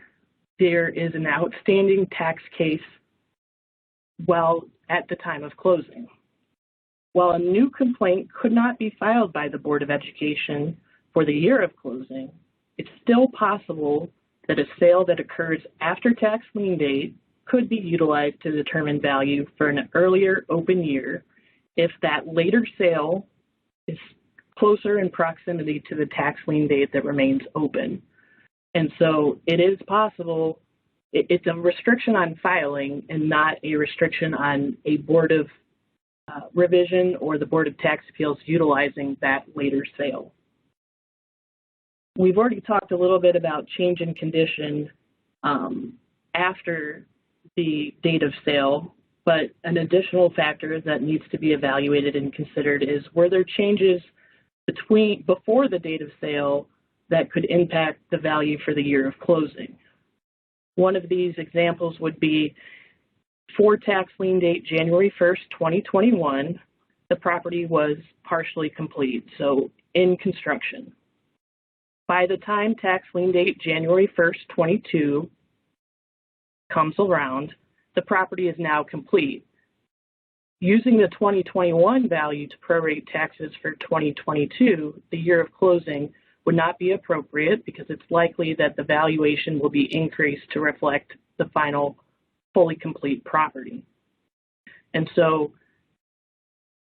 there is an outstanding tax case at the time of closing. While a new complaint could not be filed by the Board of Education for the year of closing, it's still possible that a sale that occurs after tax lien date could be utilized to determine value for an earlier open year if that later sale is closer in proximity to the tax lien date that remains open. And so it is possible, it's a restriction on filing and not a restriction on a Board of Revision or the Board of Tax Appeals utilizing that later sale. We've already talked a little bit about change in condition after the date of sale, but an additional factor that needs to be evaluated and considered is were there changes before the date of sale that could impact the value for the year of closing. One of these examples would be for tax lien date January 1st, 2021, the property was partially complete, so in construction. By the time tax lien date January 1st, 22 comes around, the property is now complete. Using the 2021 value to prorate taxes for 2022, the year of closing would not be appropriate because it's likely that the valuation will be increased to reflect the final fully complete property. And so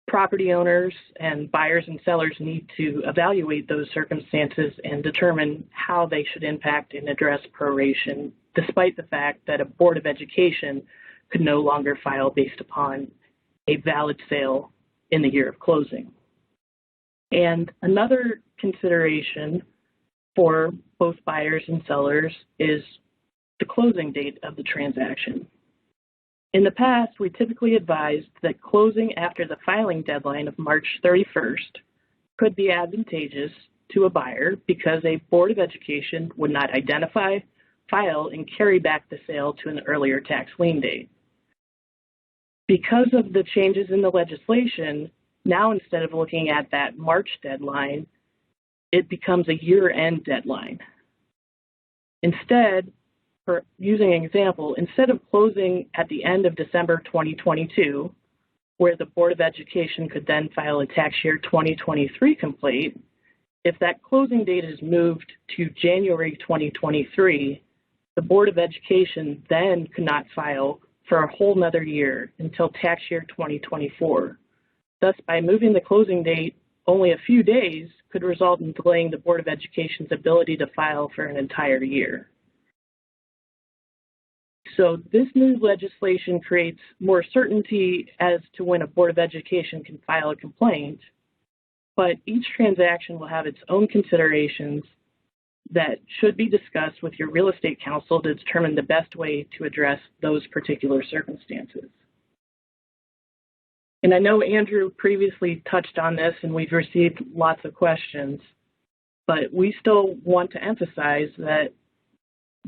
property owners and buyers and sellers need to evaluate those circumstances and determine how they should impact and address proration, despite the fact that a Board of Education could no longer file based upon a valid sale in the year of closing. And another consideration for both buyers and sellers is the closing date of the transaction. In the past, we typically advised that closing after the filing deadline of March 31st could be advantageous to a buyer because a Board of Education would not identify, file, and carry back the sale to an earlier tax lien date. Because of the changes in the legislation, now instead of looking at that March deadline, it becomes a year-end deadline. Instead, for using an example, instead of closing at the end of December 2022, where the Board of Education could then file a tax year 2023 complaint, if that closing date is moved to January 2023, the Board of Education then could not file for a whole nother year until tax year 2024. Thus, by moving the closing date only a few days could result in delaying the Board of Education's ability to file for an entire year. So this new legislation creates more certainty as to when a Board of Education can file a complaint, but each transaction will have its own considerations that should be discussed with your real estate counsel to determine the best way to address those particular circumstances. And I know Andrew previously touched on this and we've received lots of questions, but we still want to emphasize that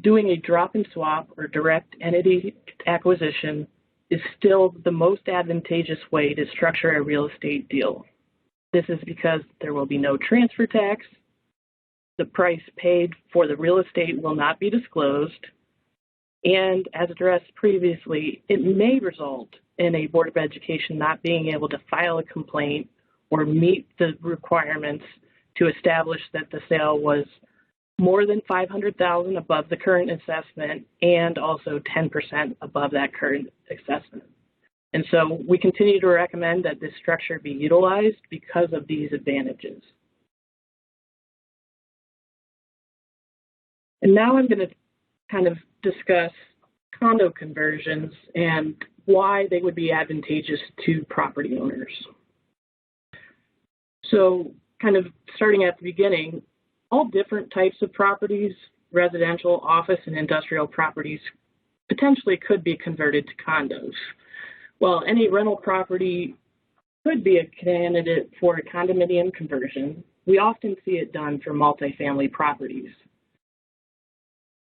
doing a drop and swap or direct entity acquisition is still the most advantageous way to structure a real estate deal. This is because there will be no transfer tax, the price paid for the real estate will not be disclosed, and as addressed previously, it may result in a Board of Education not being able to file a complaint or meet the requirements to establish that the sale was more than $500,000 above the current assessment and also 10% above that current assessment. And so we continue to recommend that this structure be utilized because of these advantages. And now I'm going to kind of discuss condo conversions and why they would be advantageous to property owners. So kind of starting at the beginning, All different types of properties, residential, office, and industrial properties, potentially could be converted to condos. While any rental property could be a candidate for a condominium conversion, we often see it done for multifamily properties.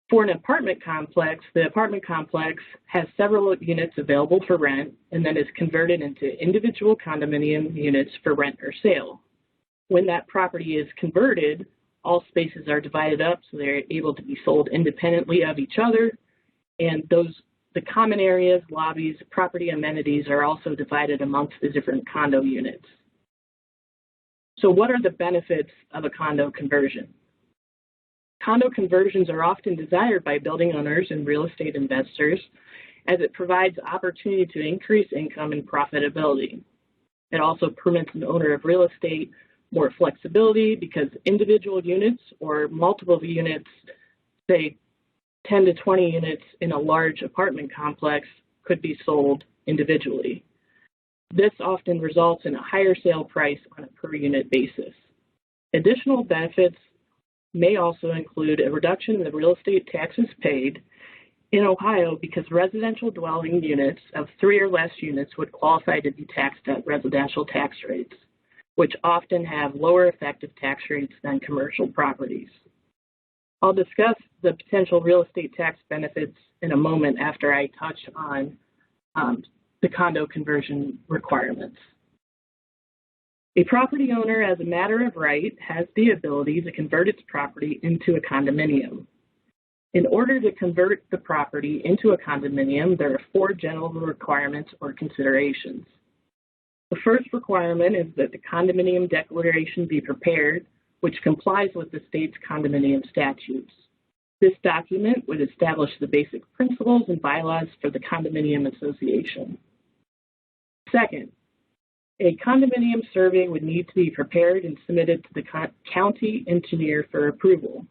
For an apartment complex, the apartment complex has several units available for rent and then is converted into individual condominium units for rent or sale. When that property is converted, all spaces are divided up so they're able to be sold independently of each other, and the common areas, lobbies, property amenities are also divided amongst the different condo units. So what are the benefits of a condo conversion? Condo conversions are often desired by building owners and real estate investors as it provides opportunity to increase income and profitability. It also permits an owner of real estate more flexibility because individual units or multiple units, say 10 to 20 units in a large apartment complex, could be sold individually. This often results in a higher sale price on a per unit basis. Additional benefits may also include a reduction in the real estate taxes paid in Ohio because residential dwelling units of 3 or less units would qualify to be taxed at residential tax rates, which often have lower effective tax rates than commercial properties. I'll discuss the potential real estate tax benefits in a moment after I touch on the condo conversion requirements. A property owner, as a matter of right, has the ability to convert its property into a condominium. In order to convert the property into a condominium, there are 4 general requirements or considerations. The first requirement is that the condominium declaration be prepared, which complies with the state's condominium statutes. This document would establish the basic principles and bylaws for the condominium association. Second, a condominium survey would need to be prepared and submitted to the county engineer for approval.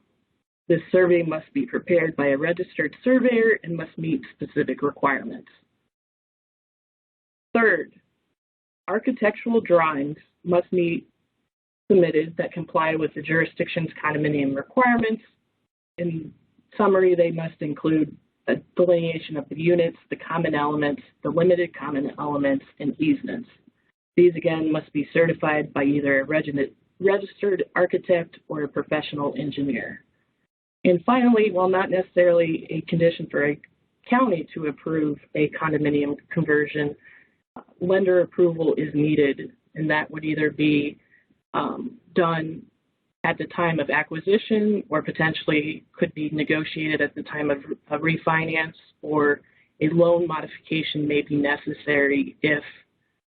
This survey must be prepared by a registered surveyor and must meet specific requirements. Third, architectural drawings must be submitted that comply with the jurisdiction's condominium requirements. In summary, they must include a delineation of the units, the common elements, the limited common elements, and easements. These, again, must be certified by either a registered architect or a professional engineer. And finally, while not necessarily a condition for a county to approve a condominium conversion, lender approval is needed, and that would either be done at the time of acquisition or potentially could be negotiated at the time of a refinance, or a loan modification may be necessary if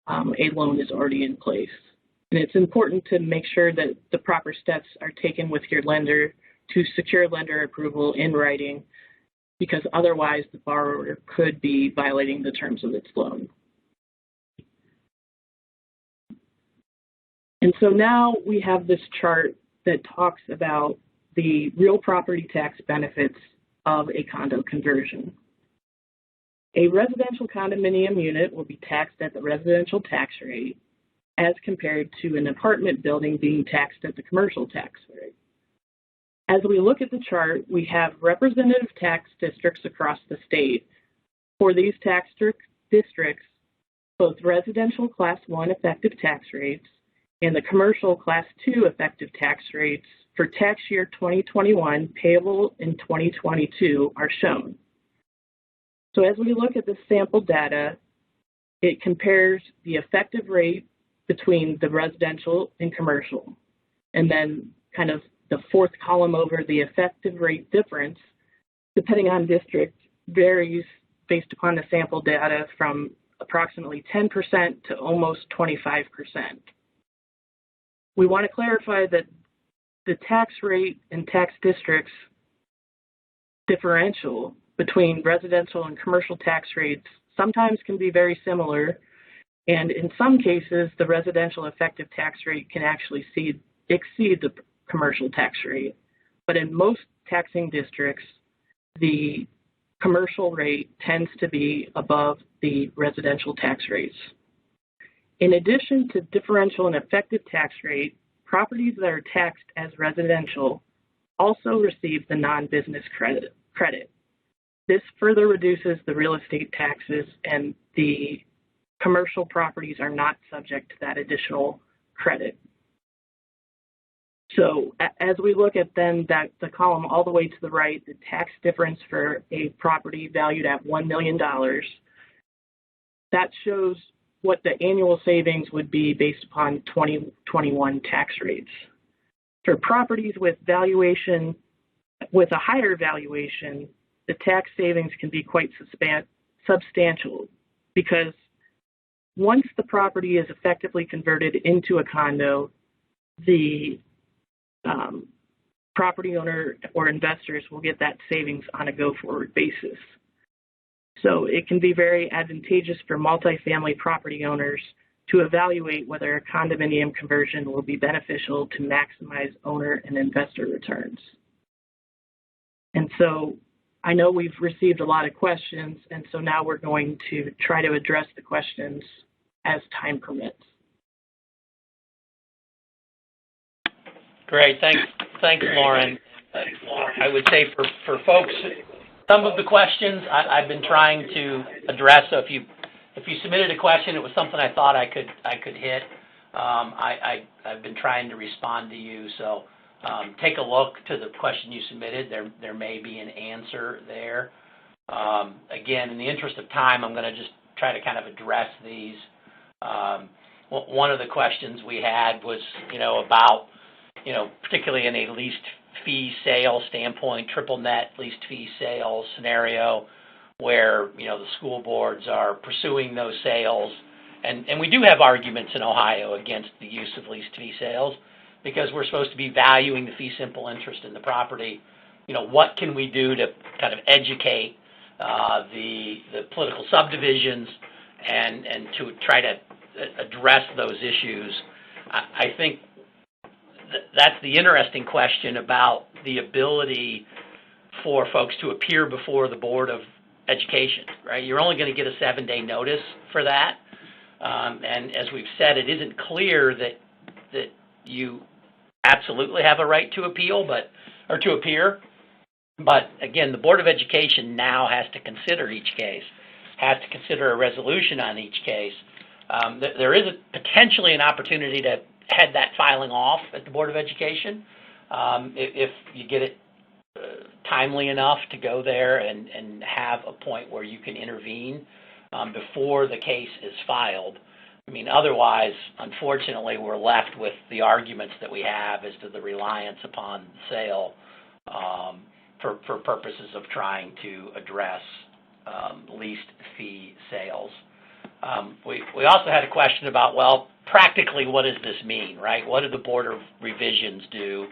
a loan is already in place. And it's important to make sure that the proper steps are taken with your lender to secure lender approval in writing, because otherwise the borrower could be violating the terms of its loan. And so now we have this chart that talks about the real property tax benefits of a condo conversion. A residential condominium unit will be taxed at the residential tax rate as compared to an apartment building being taxed at the commercial tax rate. As we look at the chart, we have representative tax districts across the state. For these tax districts, both residential Class 1 effective tax rates and the commercial Class 2 effective tax rates for tax year 2021 payable in 2022 are shown. So as we look at the sample data, it compares the effective rate between the residential and commercial. And then kind of the fourth column over, the effective rate difference, depending on district, varies based upon the sample data from approximately 10% to almost 25%. We want to clarify that the tax rate and tax districts differential between residential and commercial tax rates sometimes can be very similar, and in some cases, the residential effective tax rate can actually exceed the commercial tax rate. But in most taxing districts, the commercial rate tends to be above the residential tax rates. In addition to differential and effective tax rate properties that are taxed as residential also receive the non-business credit. This further reduces the real estate taxes, and the commercial properties are not subject to that additional credit. So as we look at then the column all the way to the right, the tax difference for a property valued at $1 million, that shows what the annual savings would be based upon 2021 tax rates. For properties with a higher valuation, the tax savings can be quite substantial, because once the property is effectively converted into a condo, the property owner or investors will get that savings on a go-forward basis. So it can be very advantageous for multifamily property owners to evaluate whether a condominium conversion will be beneficial to maximize owner and investor returns. And so I know we've received a lot of questions, and so now we're going to try to address the questions as time permits. Great, thanks, Lauren. I would say for folks, some of the questions I've been trying to address. So if you submitted a question, it was something I thought I could hit. I've been trying to respond to you. So take a look to the question you submitted. There may be an answer there. Again, in the interest of time, I'm going to just try to kind of address these. One of the questions we had was, about, particularly in a leased fee sale standpoint, triple net leased fee sales scenario where, the school boards are pursuing those sales. And we do have arguments in Ohio against the use of leased fee sales because we're supposed to be valuing the fee simple interest in the property. What can we do to kind of educate the political subdivisions and to try to address those issues? I think that's the interesting question about the ability for folks to appear before the Board of Education, right? You're only going to get a 7-day notice for that. And as we've said, it isn't clear that you absolutely have a right to appeal, or to appear. But again, the Board of Education now has to consider each case, has to consider a resolution on each case. There is potentially an opportunity to head that filing off at the Board of Education if you get it timely enough to go there and have a point where you can intervene before the case is filed. I mean, otherwise, unfortunately, we're left with the arguments that we have as to the reliance upon sale for purposes of trying to address leased fee sales. We also had a question about, well, practically, what does this mean, right? What do the Board of Revisions do?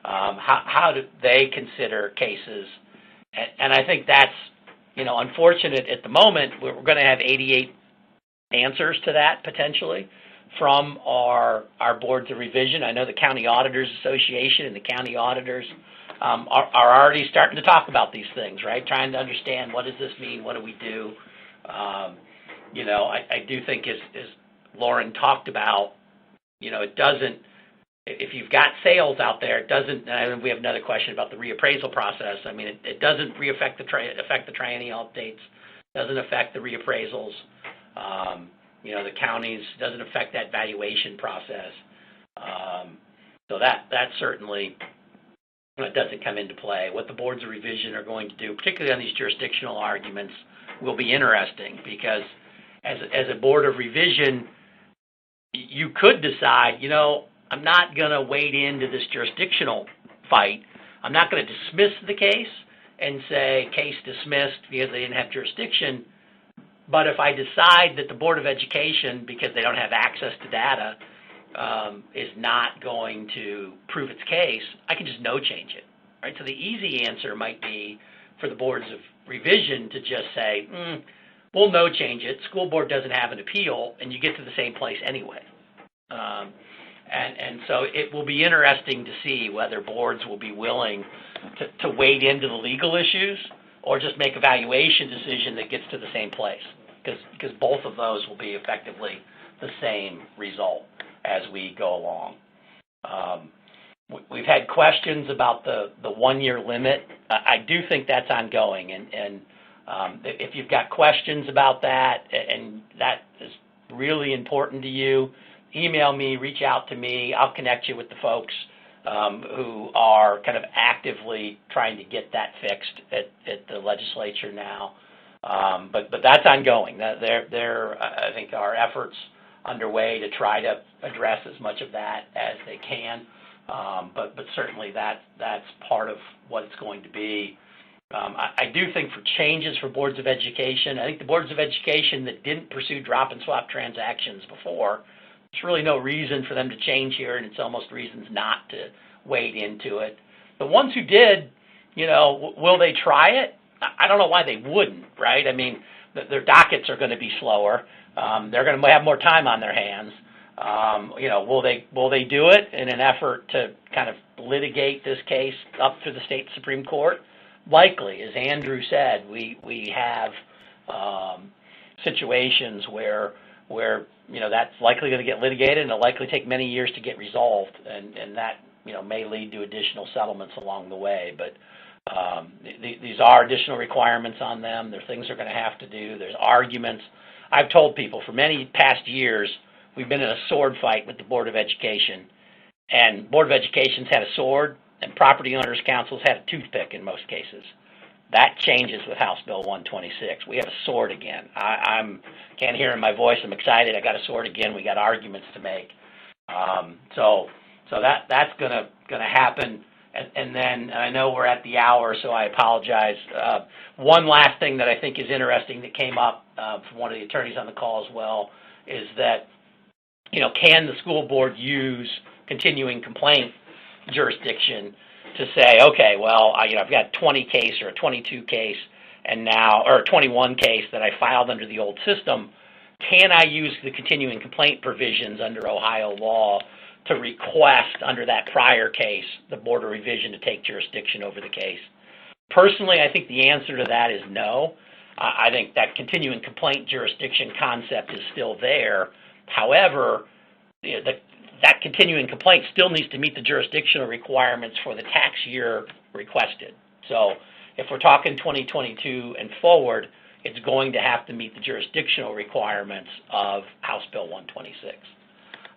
How do they consider cases? And I think that's, unfortunate at the moment. We're going to have 88 answers to that, potentially, from our Boards of Revision. I know the County Auditors Association and the county auditors are already starting to talk about these things, right? Trying to understand, what does this mean? What do we do? I do think, as Lauren talked about, it doesn't, if you've got sales out there, it doesn't, and we have another question about the reappraisal process. I mean, it doesn't affect the triennial updates, doesn't affect the reappraisals. The counties, doesn't affect that valuation process. So that certainly doesn't come into play. What the Boards of Revision are going to do, particularly on these jurisdictional arguments, will be interesting because as a Board of Revision, you could decide, I'm not going to wade into this jurisdictional fight. I'm not going to dismiss the case and say case dismissed because they didn't have jurisdiction. But if I decide that the Board of Education, because they don't have access to data, is not going to prove its case, I can just no change it, right? So the easy answer might be for the Boards of Revision to just say, we'll no change it. School board doesn't have an appeal, and you get to the same place anyway. And so it will be interesting to see whether boards will be willing to wade into the legal issues or just make a valuation decision that gets to the same place, because both of those will be effectively the same result as we go along. We've had questions about the 1-year limit. I do think that's ongoing, and if you've got questions about that and that is really important to you, email me, reach out to me. I'll connect you with the folks who are kind of actively trying to get that fixed at the legislature now. But that's ongoing. There, I think, are efforts underway to try to address as much of that as they can. But certainly that's part of what it's going to be. I do think for changes for boards of education, I think the boards of education that didn't pursue drop and swap transactions before, there's really no reason for them to change here, and it's almost reasons not to wade into it. The ones who did, will they try it? I don't know why they wouldn't, right? I mean, their dockets are going to be slower. They're going to have more time on their hands. Will they do it in an effort to kind of litigate this case up to the state Supreme Court? Likely, as Andrew said, we have situations where that's likely going to get litigated, and it'll likely take many years to get resolved, and that may lead to additional settlements along the way. But these are additional requirements on them. There are things they're going to have to do. There's arguments. I've told people for many past years we've been in a sword fight with the Board of Education, and Board of Education's had a sword, and Property Owners Council's had a toothpick in most cases. That changes with House Bill 126. We have a sword again. I can't hear in my voice. I'm excited. I got a sword again. We got arguments to make. So that's gonna happen. And then I know we're at the hour, so I apologize. One last thing that I think is interesting that came up from one of the attorneys on the call as well is that, can the school board use continuing complaint jurisdiction to say, okay, well, I've got a 20 case or a 22 case or a 21 case that I filed under the old system. Can I use the continuing complaint provisions under Ohio law to request under that prior case the Board of Revision to take jurisdiction over the case? Personally, I think the answer to that is no. I think that continuing complaint jurisdiction concept is still there. However, that continuing complaint still needs to meet the jurisdictional requirements for the tax year requested. So if we're talking 2022 and forward, it's going to have to meet the jurisdictional requirements of House Bill 126.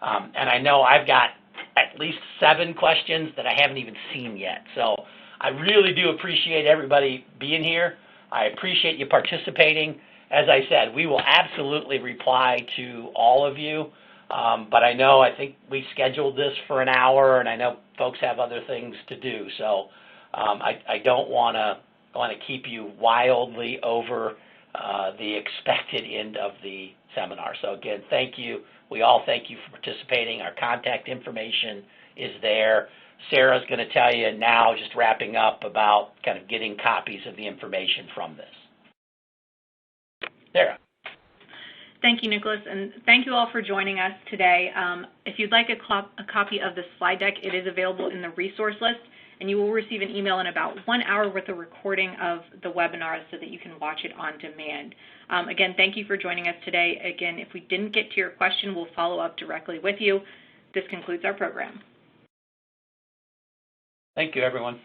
And I know I've got at least 7 questions that I haven't even seen yet. So I really do appreciate everybody being here. I appreciate you participating. As I said, we will absolutely reply to all of you. But I think we scheduled this for an hour, and I know folks have other things to do. So I don't want to keep you wildly over the expected end of the seminar. So again, thank you. We all thank you for participating. Our contact information is there. Sarah's going to tell you now, just wrapping up, about kind of getting copies of the information from this. Sarah. Thank you, Nicholas, and thank you all for joining us today. If you'd like a copy of the slide deck, it is available in the resource list, and you will receive an email in about 1 hour with a recording of the webinar so that you can watch it on demand. Again, thank you for joining us today. Again, if we didn't get to your question, we'll follow up directly with you. This concludes our program. Thank you, everyone.